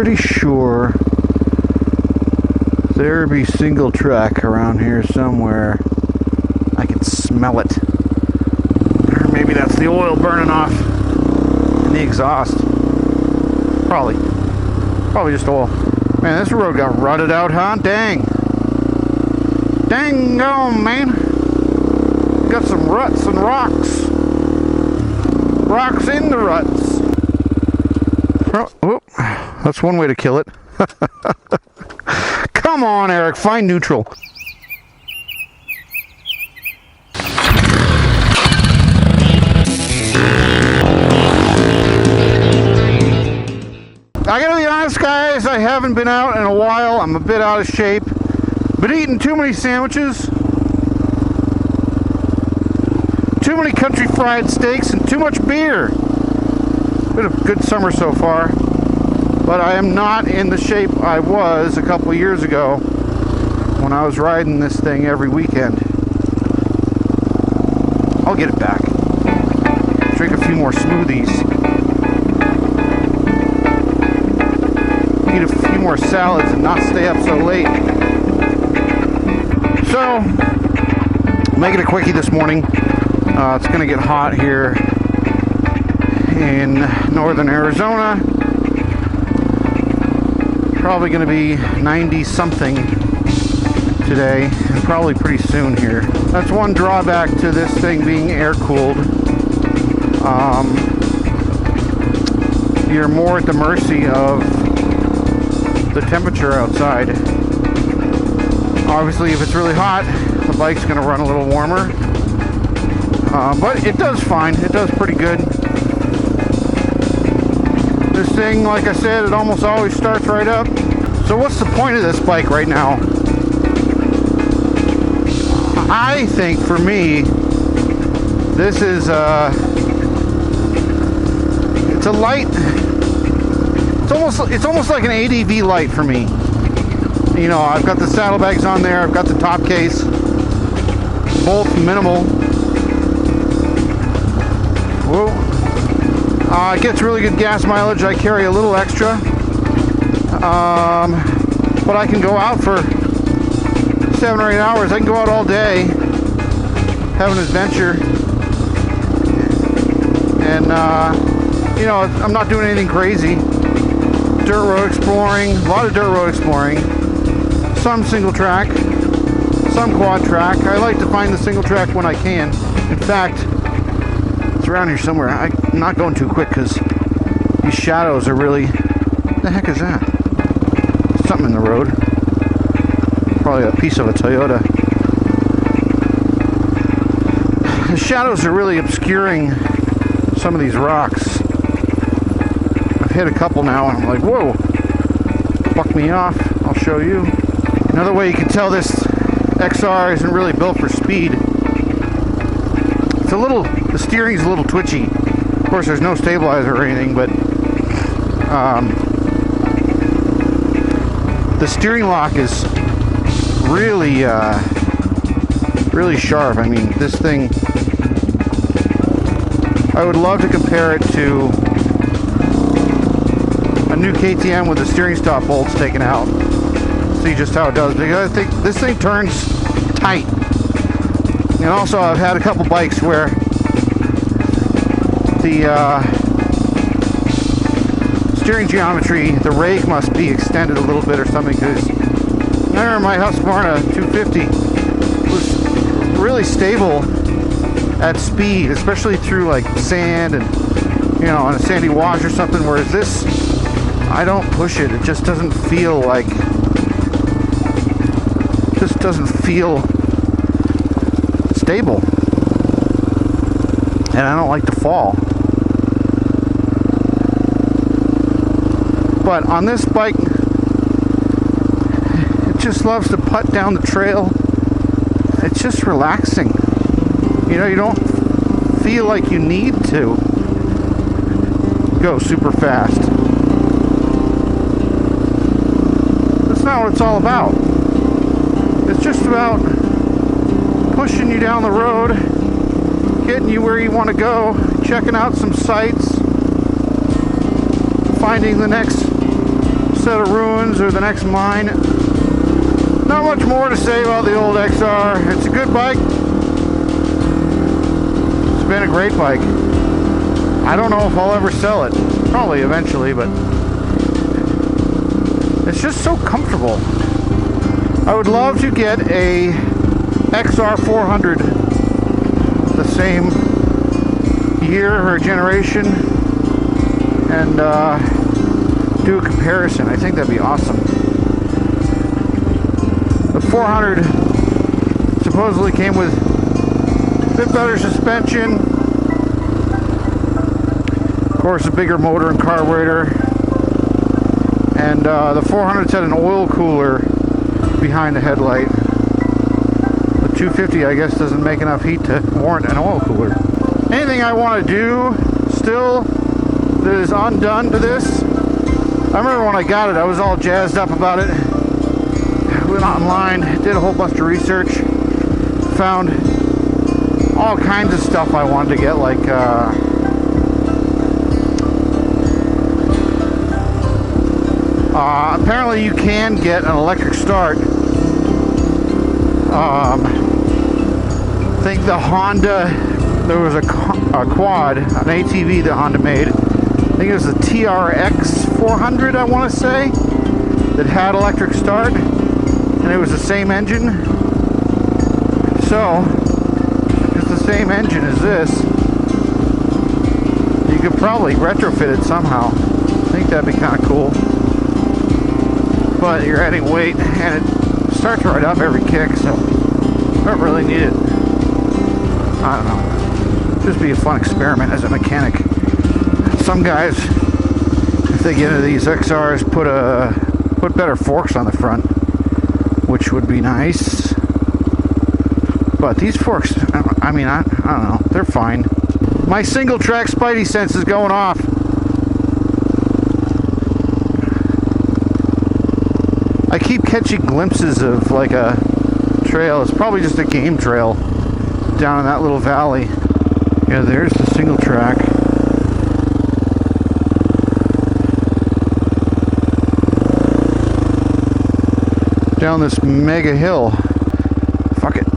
pretty sure there be single track around here somewhere. I can smell it. Or maybe that's the oil burning off in the exhaust. Probably just oil. Man, this road got rutted out, huh? Dang. Dang on, man. Got some ruts and rocks. Rocks in the ruts. Oh, that's one way to kill it. Come on, Eric, find neutral. I gotta be honest, guys, I haven't been out in a while. I'm a bit out of shape. Been eating too many sandwiches, too many country fried steaks, and too much beer. Been a good summer so far, but I am not in the shape I was a couple years ago when I was riding this thing every weekend. I'll get it back. Drink a few more smoothies. Eat a few more salads and not stay up so late. So, make it a quickie this morning. It's going to get hot here in northern Arizona. Probably going to be 90 something today, and probably pretty soon here. That's one drawback to this thing being air cooled. You're more at the mercy of the temperature outside. Obviously, if it's really hot, the bike's going to run a little warmer. But it does fine. It does pretty good. This thing, like I said, it almost always starts right up. So what's the point of this bike right now? I think for me, this is it's a light. It's almost like an ADV light for me. You know, I've got the saddlebags on there. I've got the top case. Both minimal. Whoa. It gets really good gas mileage. I carry a little extra. But I can go out for 7 or 8 hours. I can go out all day, have an adventure. And, you know, I'm not doing anything crazy. Dirt road exploring, a lot of dirt road exploring. Some single track, some quad track. I like to find the single track when I can. In fact, it's around here somewhere. I'm not going too quick because these shadows are really... What the heck is that? Something in the road. Probably a piece of a Toyota. The shadows are really obscuring some of these rocks. I've hit a couple now and I'm like, whoa, fuck me off. I'll show you. Another way you can tell this XR isn't really built for speed. The steering's a little twitchy. Of course, there's no stabilizer or anything, but the steering lock is really, really sharp. I mean, this thing, I would love to compare it to a new KTM with the steering stop bolts taken out. See just how it does, because I think this thing turns tight. And also, I've had a couple bikes where the steering geometry, the rake must be extended a little bit or something, because I remember my Husqvarna 250 was really stable at speed, especially through like sand and, you know, on a sandy wash or something, whereas this, I don't push it. It just doesn't feel like, just doesn't feel stable. And I don't like to fall. But on this bike, it just loves to putt down the trail. It's just relaxing. You know, you don't feel like you need to go super fast. That's not what it's all about. It's just about pushing you down the road, getting you where you want to go, checking out some sights, finding the next set of ruins or the next mine. Not much more to say about the old XR. It's a good bike. It's been a great bike. I don't know if I'll ever sell it. Probably eventually, but it's just so comfortable. I would love to get a XR400, the same year or generation, and do a comparison. I think that'd be awesome. The 400 supposedly came with a bit better suspension, of course a bigger motor and carburetor, and the 400's had an oil cooler behind the headlight. The 250 I guess doesn't make enough heat to warrant an oil cooler. Anything I want to do still that is undone to this, I remember when I got it I was all jazzed up about it. Went online, did a whole bunch of research, found all kinds of stuff I wanted to get, like apparently you can get an electric start. I think the Honda, there was a quad, an ATV that Honda made. I think it was the TRX 400, I want to say, that had electric start, and it was the same engine. So it's the same engine as this. You could probably retrofit it somehow. I think that'd be kind of cool. But you're adding weight, and it starts right up every kick, so I don't really need it. I don't know. Just be a fun experiment as a mechanic. Some guys, if they get into these XRs, put better forks on the front, which would be nice. But these forks, I mean, I don't know, they're fine. My single track spidey sense is going off. I keep catching glimpses of like a trail. It's probably just a game trail down in that little valley. Yeah, there's the single track. Down this mega hill. Fuck it.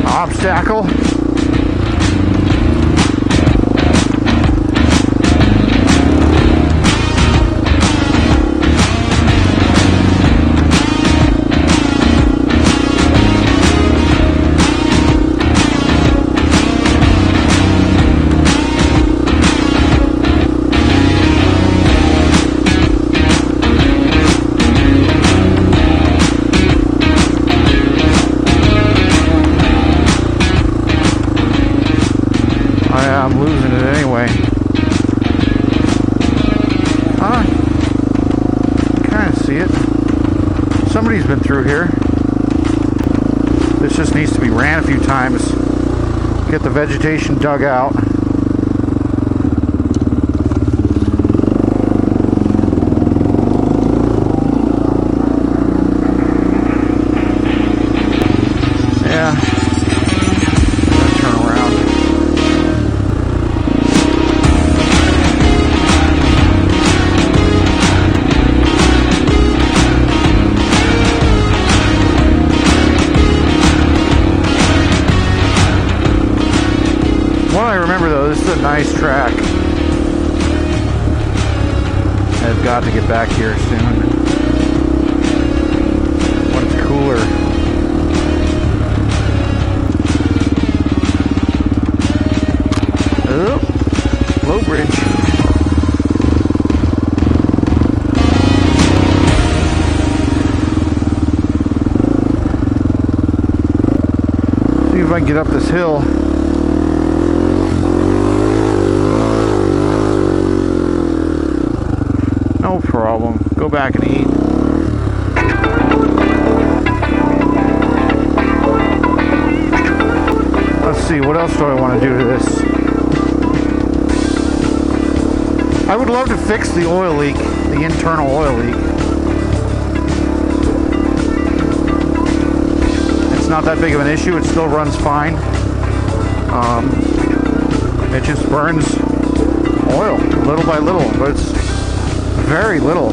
Obstacle. I'm losing it anyway. Kind of see it. Somebody's been through here. This just needs to be ran a few times. Get the vegetation dug out. Yeah. Turn around. What I remember though, this is a nice track. I've got to get back here soon when it's cooler. Oh, low bridge. See if I can get up this hill. No problem. Go back and eat. Let's see, what else do I want to do to this? I would love to fix the oil leak, the internal oil leak. It's not that big of an issue, it still runs fine. It just burns oil little by little, but it's very little.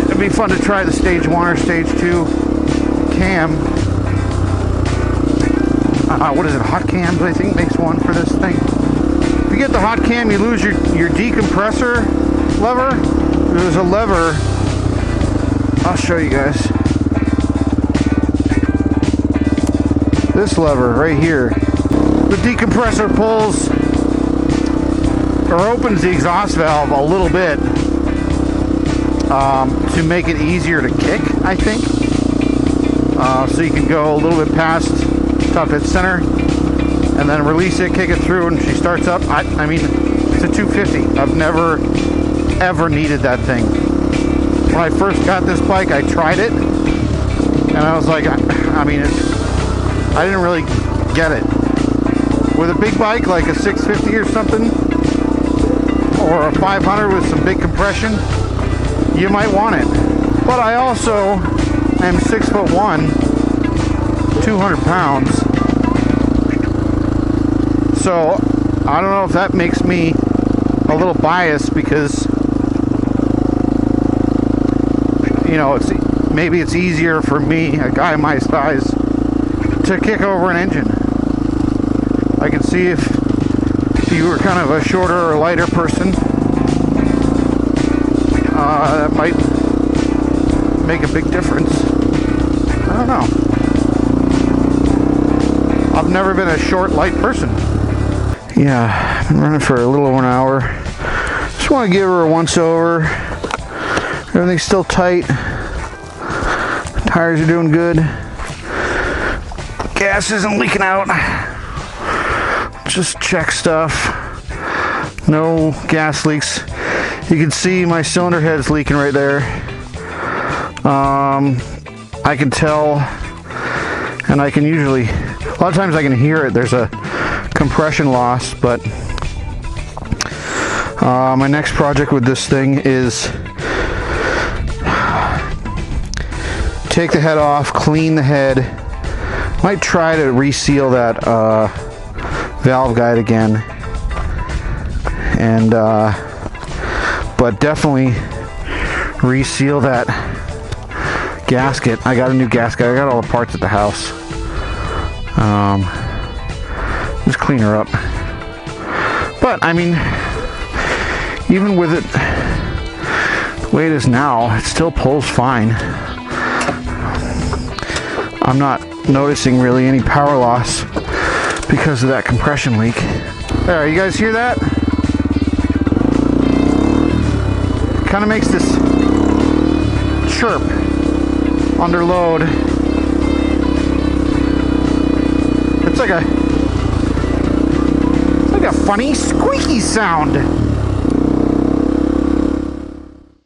It'd be fun to try the stage 1 or stage 2 cam. What is it, hot cams I think makes one for this thing. If you get the hot cam, you lose your decompressor lever. There's a lever, I'll show you guys. This lever right here. The decompressor pulls or opens the exhaust valve a little bit to make it easier to kick, I think. So you can go a little bit past top dead center and then release it, kick it through, and she starts up. I mean, it's a 250. I've never ever needed that thing. When I first got this bike, I tried it and I was like, I mean, I didn't really get it. With a big bike like a 650 or something, or a 500 with some big compression, you might want it. But I also am 6'1", 200 pounds. So I don't know if that makes me a little biased because, you know, maybe it's easier for me, a guy my size, to kick over an engine. I can see if you were kind of a shorter or lighter person, that might make a big difference. I don't know. I've never been a short, light person. Yeah, I've been running for a little over an hour. Just want to give her a once over. Everything's still tight. Tires are doing good. Gas isn't leaking out. Just check stuff. No gas leaks. You can see my cylinder head's leaking right there. I can tell, and I can usually, a lot of times I can hear it. There's a compression loss, but my next project with this thing is take the head off, clean the head. Might try to reseal that valve guide again, and but definitely reseal that gasket. I got a new gasket. I got all the parts at the house. Just clean her up. But I mean, even with it the way it is now, it still pulls fine. I'm not noticing really any power loss because of that compression leak. There, you guys hear that? Kind of makes this chirp under load. It's like a funny squeaky sound.